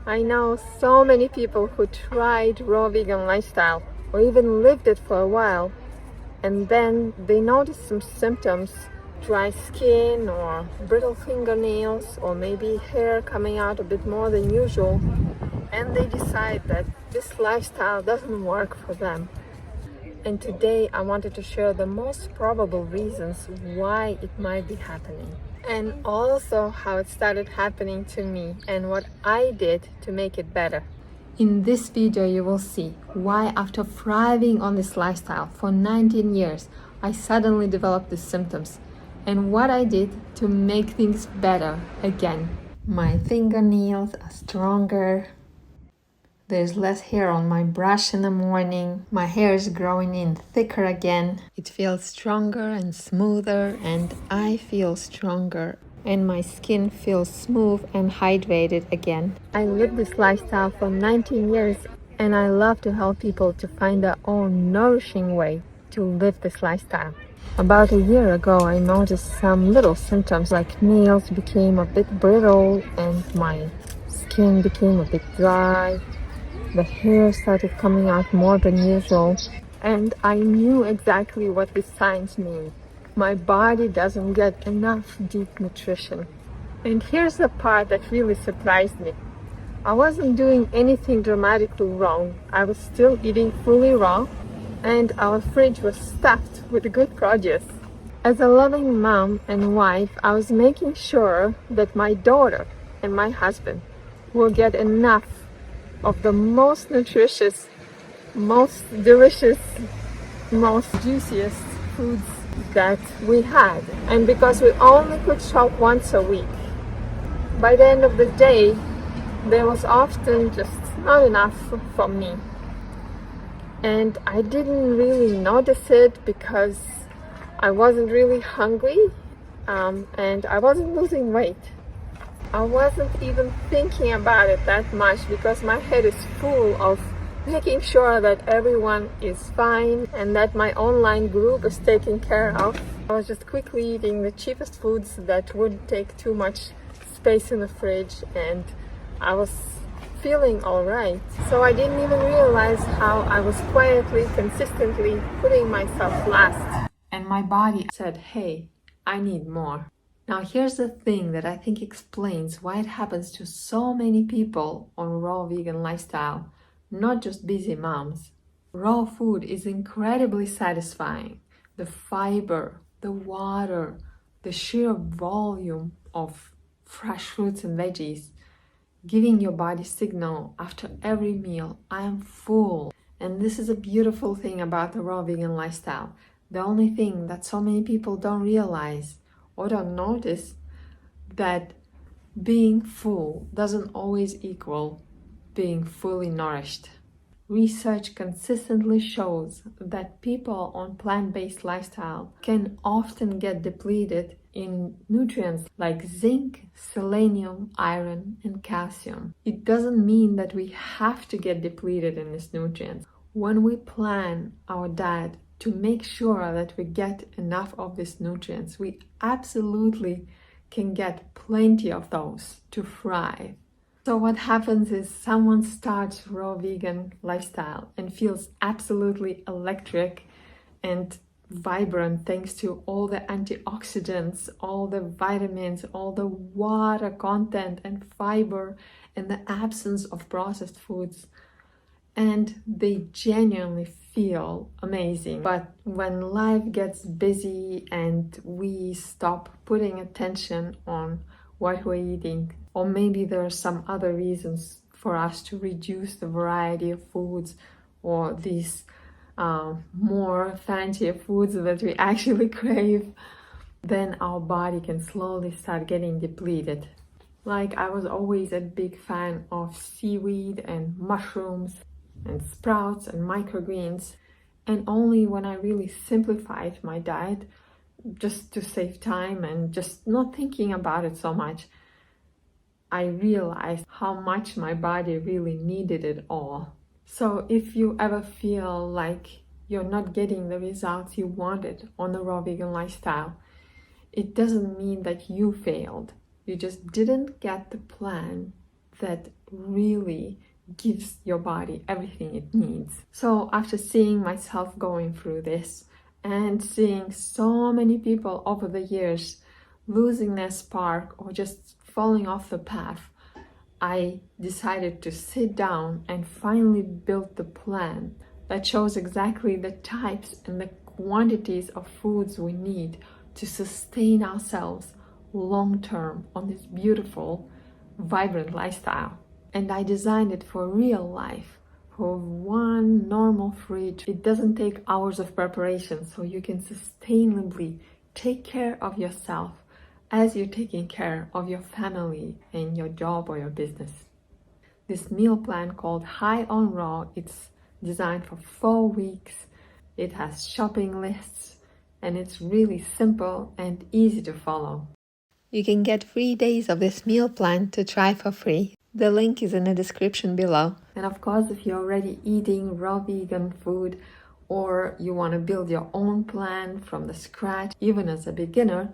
I know so many people who tried raw vegan lifestyle or even lived it for a while, and then they notice some symptoms: dry skin or brittle fingernails, or maybe hair coming out a bit more than usual, and they decide that this lifestyle doesn't work for them. And today I wanted to share the most probable reasons why it might be happening, and also how it started happening to me and what I did to make it better. In this video you will see why, after thriving on this lifestyle for 19 years, I suddenly developed these symptoms, and what I did to make things better again. My fingernails are stronger. There's less hair on my brush in the morning. My hair is growing in thicker again. It feels stronger and smoother, and I feel stronger. And my skin feels smooth and hydrated again. I lived this lifestyle for 19 years, and I love to help people to find their own nourishing way to live this lifestyle. About a year ago, I noticed some little symptoms, like nails became a bit brittle and my skin became a bit dry. The hair started coming out more than usual, and I knew exactly what these signs mean. My body doesn't get enough deep nutrition. And here's the part that really surprised me. I wasn't doing anything dramatically wrong. I was still eating fully raw, and our fridge was stuffed with good produce. As a loving mom and wife, I was making sure that my daughter and my husband will get enough of the most nutritious, most delicious, most juiciest foods that we had. And because we only could shop once a week, by the end of the day, there was often just not enough for me. And I didn't really notice it because I wasn't really hungry, and I wasn't losing weight. I wasn't even thinking about it that much because my head is full of making sure that everyone is fine and that my online group is taken care of. I was just quickly eating the cheapest foods that wouldn't take too much space in the fridge, and I was feeling alright. So I didn't even realize how I was quietly, consistently putting myself last. And my body said, hey, I need more. Now here's the thing that I think explains why it happens to so many people on raw vegan lifestyle, not just busy moms. Raw food is incredibly satisfying. The fiber, the water, the sheer volume of fresh fruits and veggies, giving your body signal after every meal, I am full. And this is a beautiful thing about the raw vegan lifestyle. The only thing that so many people don't realize or don't notice, that being full doesn't always equal being fully nourished. Research consistently shows that people on plant-based lifestyle can often get depleted in nutrients like zinc, selenium, iron, and calcium. It doesn't mean that we have to get depleted in these nutrients. When we plan our diet to make sure that we get enough of these nutrients, we absolutely can get plenty of those to thrive. So what happens is someone starts raw vegan lifestyle and feels absolutely electric and vibrant thanks to all the antioxidants, all the vitamins, all the water content and fiber, and the absence of processed foods. And they genuinely feel amazing. But when life gets busy and we stop putting attention on what we're eating, or maybe there are some other reasons for us to reduce the variety of foods or these more fancier foods that we actually crave, then our body can slowly start getting depleted. Like, I was always a big fan of seaweed and mushrooms and sprouts and microgreens, and only when I really simplified my diet just to save time and just not thinking about it so much, I realized how much my body really needed it all. So if you ever feel like you're not getting the results you wanted on the raw vegan lifestyle, it doesn't mean that you failed. You just didn't get the plan that really gives your body everything it needs. So after seeing myself going through this and seeing so many people over the years losing their spark or just falling off the path, I decided to sit down and finally build the plan that shows exactly the types and the quantities of foods we need to sustain ourselves long term on this beautiful, vibrant lifestyle. And I designed it for real life, for one normal fridge. It doesn't take hours of preparation, so you can sustainably take care of yourself as you're taking care of your family and your job or your business. This meal plan called High on Raw, it's designed for 4 weeks. It has shopping lists and it's really simple and easy to follow. You can get 3 days of this meal plan to try for free. The link is in the description below. And of course, if you're already eating raw vegan food or you want to build your own plan from the scratch, even as a beginner,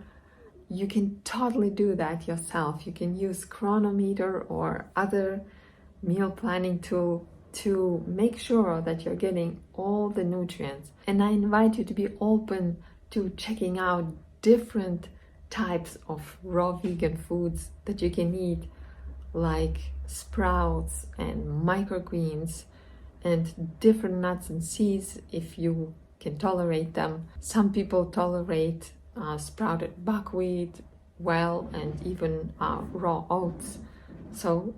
you can totally do that yourself. You can use Chronometer or other meal planning tool to make sure that you're getting all the nutrients. And I invite you to be open to checking out different types of raw vegan foods that you can eat, like sprouts and microgreens and different nuts and seeds if you can tolerate them. Some people tolerate sprouted buckwheat well, and even raw oats. So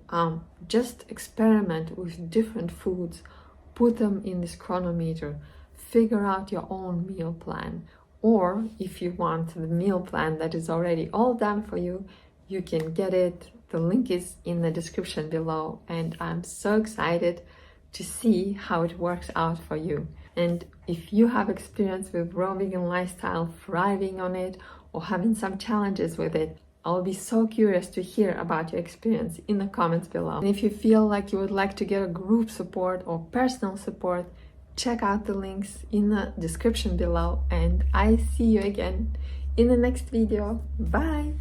just experiment with different foods, put them in this Chronometer, figure out your own meal plan. Or if you want the meal plan that is already all done for you, you can get it. The link is in the description below, and I'm so excited to see how it works out for you. And if you have experience with raw vegan lifestyle, thriving on it, or having some challenges with it, I'll be so curious to hear about your experience in the comments below. And if you feel like you would like to get a group support or personal support, check out the links in the description below, and I see you again in the next video. Bye!